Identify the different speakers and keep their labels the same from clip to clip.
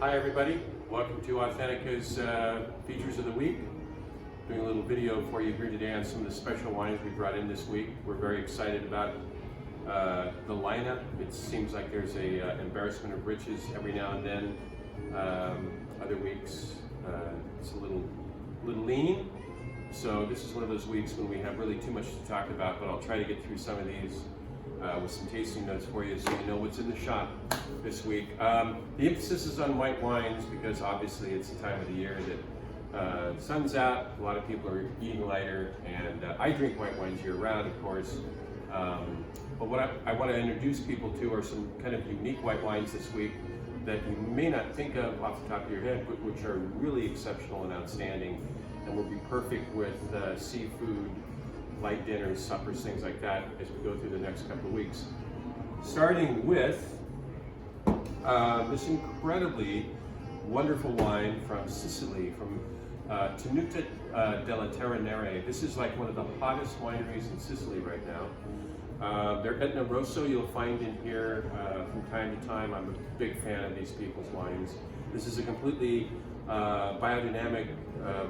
Speaker 1: Hi everybody, welcome to Authentica's Features of the Week. Doing a little video for you here today on some of the special wines we brought in this week. We're very excited about the lineup. It seems like there's a embarrassment of riches every now and then. Other weeks it's a little lean. So this is one of those weeks when we have really too much to talk about, but I'll try to get through some of these with some tasting notes for you so you know what's in the shop this week. The emphasis is on white wines because obviously it's the time of the year that the sun's out, a lot of people are eating lighter, and I drink white wines year round, of course. But what I want to introduce people to are some kind of unique white wines this week that you may not think of off the top of your head, but which are really exceptional and outstanding and will be perfect with seafood, light dinners, suppers, things like that as we go through the next couple of weeks. Starting with this incredibly wonderful wine from Sicily, from Tenuta della Terra Nera. This is like one of the hottest wineries in Sicily right now. Their Etna Rosso you'll find in here from time to time. I'm a big fan of these people's wines. This is a completely biodynamic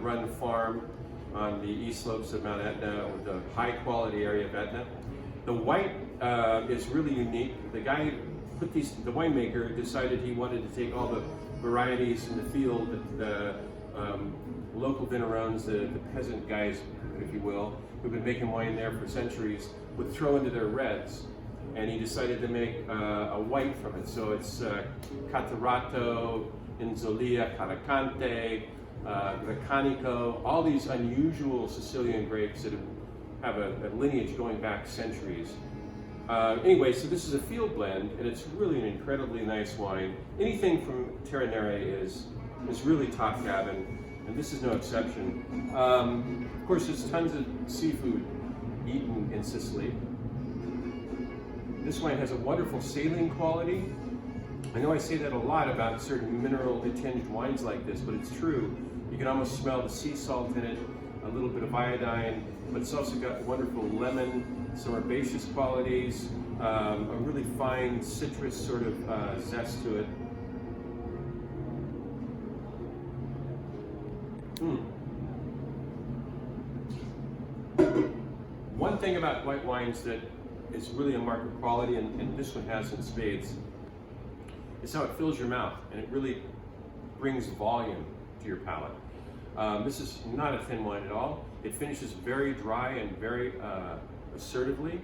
Speaker 1: run farm on the east slopes of Mount Etna, or the high quality area of Etna. The white is really unique. The guy put the winemaker decided he wanted to take all the varieties in the field that the local vignerons, the peasant guys, if you will, who've been making wine there for centuries, would throw into their reds. And he decided to make a white from it. So it's Catarratto, Inzolia, Caracante, Grecanico, all these unusual Sicilian grapes that have a lineage going back centuries. Anyway, so this is a field blend, and it's really an incredibly nice wine. Anything from Terra Nera is really top cabin, and this is no exception. Of course, there's tons of seafood eaten in Sicily. This wine has a wonderful saline quality. I know I say that a lot about certain mineral-tinged wines like this, but it's true. You can almost smell the sea salt in it, a little bit of iodine, but it's also got wonderful lemon, some herbaceous qualities, a really fine citrus sort of zest to it. One thing about white wines that is really a mark of quality, and this one has in spades, is how it fills your mouth, and it really brings volume to your palate. This is not a thin wine at all. It finishes very dry and very assertively.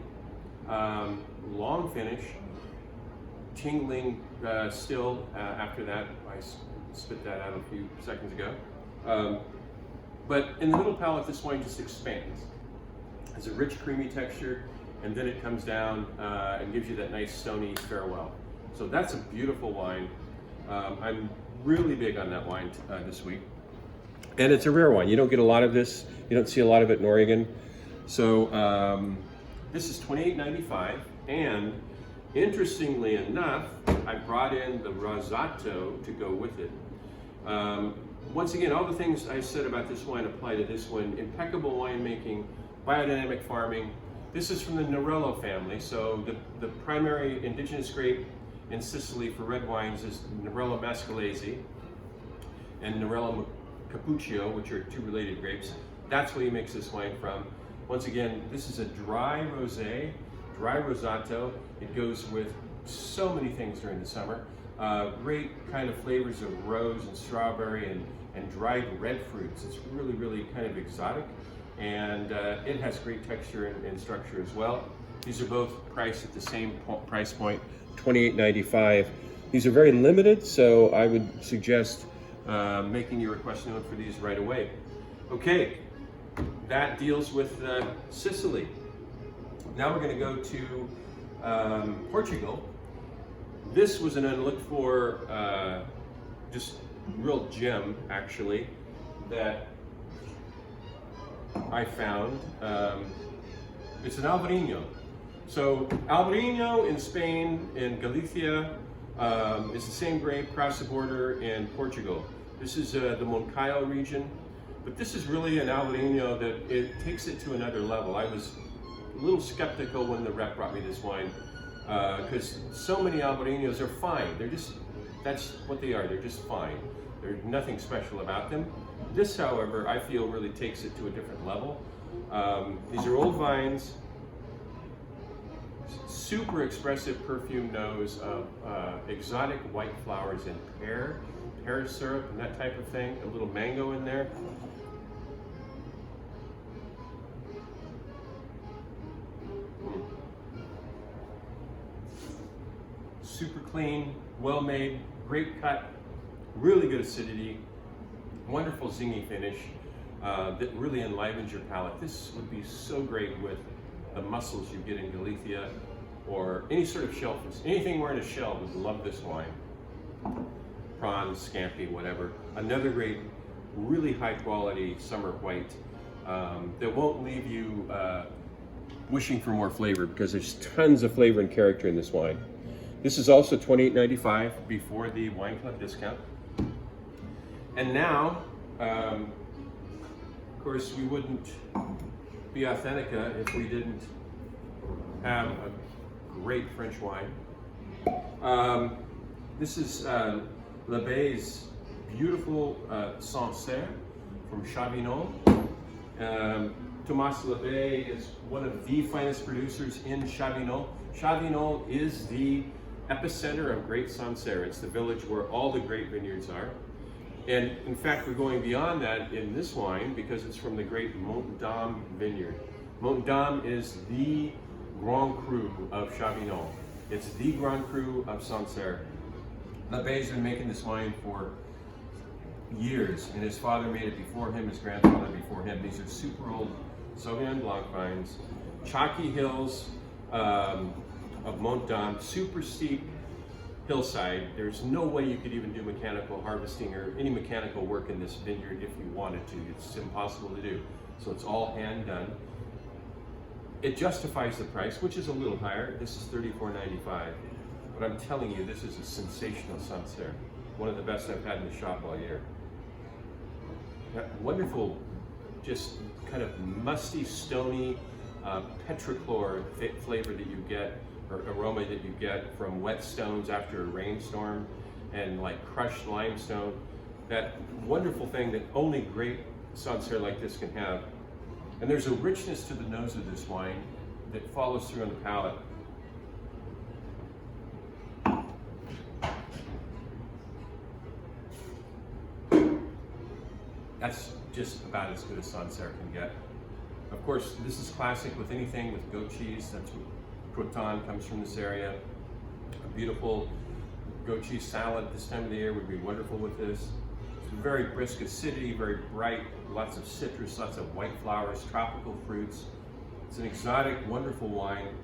Speaker 1: Long finish, tingling still after that. I spit that out a few seconds ago. But in the middle palate, this wine just expands. It's a rich, creamy texture, and then it comes down and gives you that nice stony farewell. So that's a beautiful wine. I'm really big on that wine this week. And it's a rare wine. You don't get a lot of this. You don't see a lot of it in Oregon. So this is $28.95. And interestingly enough, I brought in the Rosato to go with it. Once again, all the things I said about this wine apply to this one. Impeccable winemaking, biodynamic farming. This is from the Nerello family. So the primary indigenous grape in Sicily for red wines is Nerello Mascalese and Nerello Cappuccio, which are two related grapes. That's where he makes this wine from. Once again, this is a dry rosé, dry rosato. It goes with so many things during the summer. Great kind of flavors of rose and strawberry and dried red fruits. It's really, really kind of exotic, and it has great texture and structure as well. These are both priced at the same price point, $28.95. These are very limited, so I would suggest making your request known for these right away. Okay, that deals with Sicily. Now we're going to go to Portugal. This was an unlooked for, just real gem actually, that I found. It's an Albarino. So Albarino in Spain, in Galicia, is the same grape across the border in Portugal. This is the Moncayo region, but this is really an Albarino that it takes it to another level. I was a little skeptical when the rep brought me this wine because so many Albarinos are fine. They're just that's what they are. They're just fine. There's nothing special about them. This, however, I feel really takes it to a different level. These are old vines, super expressive perfume nose of exotic white flowers and pear syrup and that type of thing, a little mango in there. Super clean, well made, great cut, really good acidity, wonderful zingy finish that really enlivens your palate. This would be so great with the mussels you get in Galicia or any sort of shellfish. Anything wearing a shell would love this wine. Prawns, scampi, whatever. Another great, really high quality summer white that won't leave you wishing for more flavor, because there's tons of flavor and character in this wine. This is also $28.95 before the Wine Club discount. And now, of course, we wouldn't be Authentica if we didn't have a great French wine. This is L'Abbaye's beautiful Sancerre from Chavignon. Thomas L'Abbaye is one of the finest producers in Chavignon. Chavignon is the epicenter of Great Sancerre. It's the village where all the great vineyards are. And in fact, we're going beyond that in this wine because it's from the great Montes-Dames vineyard. Montes-Dames is the Grand Cru of Chavignon. It's the Grand Cru of Sancerre. L'Abbaye's been making this wine for years, and his father made it before him, his grandfather before him. These are super old Sauvignon Blanc vines, chalky hills of Montes-Dames, super steep hillside. There's no way you could even do mechanical harvesting or any mechanical work in this vineyard if you wanted to. It's impossible to do. So it's all hand done. It justifies the price, which is a little higher. This is $34.95. But I'm telling you, this is a sensational Sancerre. One of the best I've had in the shop all year. That wonderful, just kind of musty, stony, petrichlor flavor that you get, or aroma that you get from wet stones after a rainstorm, and like crushed limestone. That wonderful thing that only great Sancerre like this can have. And there's a richness to the nose of this wine that follows through on the palate. That's just about as good as Sancerre can get. Of course, this is classic with anything with goat cheese. That's what Croton comes from this area. A beautiful goat cheese salad this time of the year would be wonderful with this. It's very brisk acidity, very bright, lots of citrus, lots of white flowers, tropical fruits. It's an exotic, wonderful wine.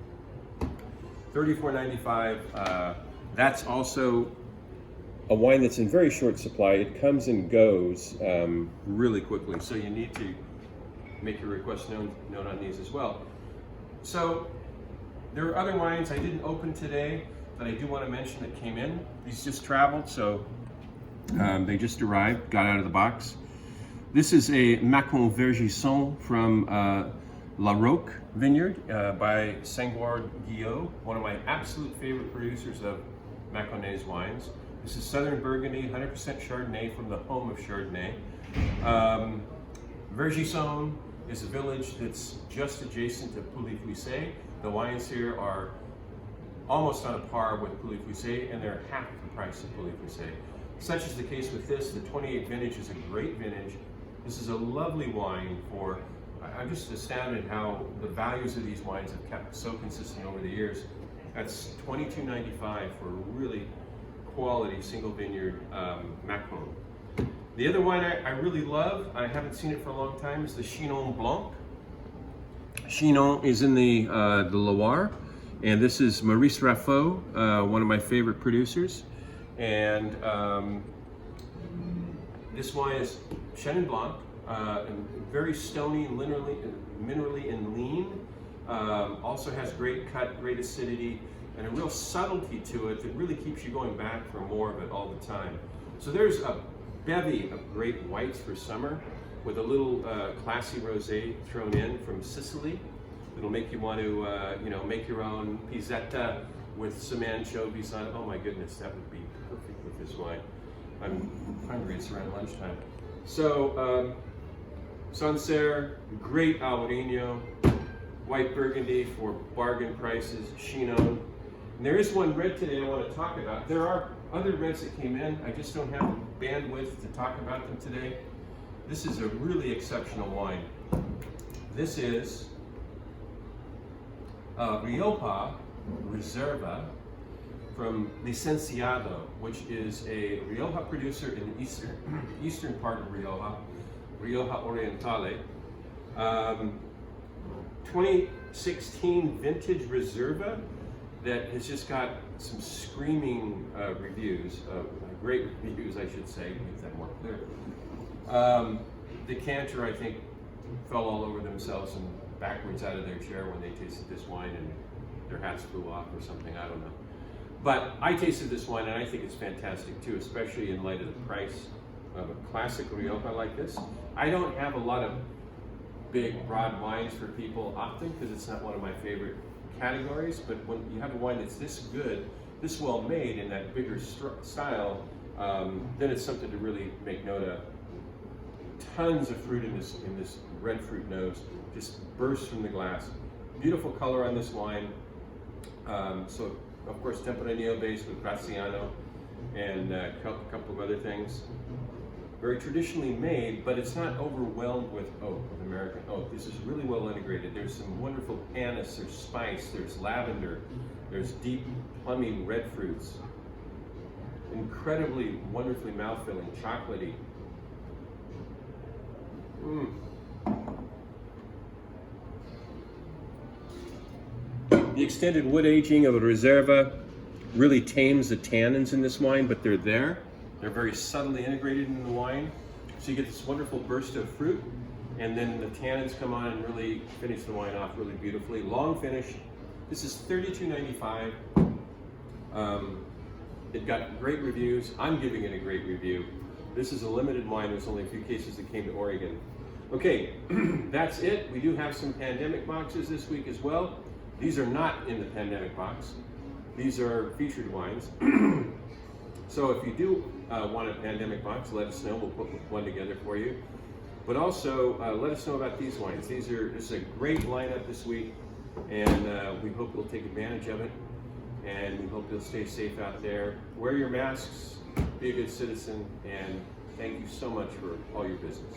Speaker 1: $34.95. That's also a wine that's in very short supply. It comes and goes really quickly, so you need to make your request known on these as well. So there are other wines I didn't open today that I do want to mention that came in. These just traveled, so they just arrived, got out of the box. This is a Macon Vergisson from La Roque Vineyard by Senghor Guillot, one of my absolute favorite producers of Maconnais wines. This is Southern Burgundy, 100% Chardonnay from the home of Chardonnay. Vergisson is a village that's just adjacent to Pouilly-Fuissé. The wines here are almost on a par with Pouilly-Fuissé, and they're half the price of Pouilly-Fuissé. Such is the case with this. The 28 vintage is a great vintage. This is a lovely wine for, I'm just astounded how the values of these wines have kept so consistent over the years. That's $22.95 for a really quality single vineyard Macon. The other wine I really love, I haven't seen it for a long time, is the Chinon Blanc. Chinon is in the Loire, and this is Maurice Raffot, one of my favorite producers. And this wine is Chenin Blanc, very stony, minerally and lean. Also has great cut, great acidity, and a real subtlety to it that really keeps you going back for more of it all the time. So there's a bevy of great whites for summer with a little classy rosé thrown in from Sicily. It'll make you want to, make your own pizzetta with some anchovies on it. Oh my goodness, that would be perfect with this wine. I'm hungry, it's around lunchtime. So, Sancerre, great Albarino, white Burgundy for bargain prices, Chinon. And there is one red today I want to talk about. There are other reds that came in. I just don't have the bandwidth to talk about them today. This is a really exceptional wine. This is Rioja Reserva from Licenciado, which is a Rioja producer in the eastern part of Rioja, Rioja Orientale. 2016 vintage Reserva that has just got some screaming reviews, great reviews I should say, to make that more clear. Decanter, I think, fell all over themselves and backwards out of their chair when they tasted this wine and their hats flew off or something, I don't know. But I tasted this wine and I think it's fantastic too, especially in light of the price of a classic Rioja like this. I don't have a lot of big, broad wines for people often because it's not one of my favorite categories, but when you have a wine that's this good, this well made in that bigger style, then it's something to really make note of. Tons of fruit in this red fruit nose, just bursts from the glass. Beautiful color on this wine. So of course Tempranillo based with Graciano and a couple of other things. Very traditionally made, but it's not overwhelmed with oak, with American oak. This is really well integrated. There's some wonderful anise, there's spice, there's lavender, there's deep, plummy red fruits. Incredibly, wonderfully mouthfilling, chocolatey. The extended wood aging of a Reserva really tames the tannins in this wine, but they're there. They're very subtly integrated in the wine. So you get this wonderful burst of fruit, and then the tannins come on and really finish the wine off really beautifully. Long finish. This is $32.95. It got great reviews. I'm giving it a great review. This is a limited wine. There's only a few cases that came to Oregon. Okay, that's it. We do have some pandemic boxes this week as well. These are not in the pandemic box. These are featured wines. So if you do want a pandemic box, let us know. We'll put one together for you. But also, let us know about these wines. This is a great lineup this week, and we hope you'll take advantage of it. And we hope you'll stay safe out there. Wear your masks, be a good citizen, and thank you so much for all your business.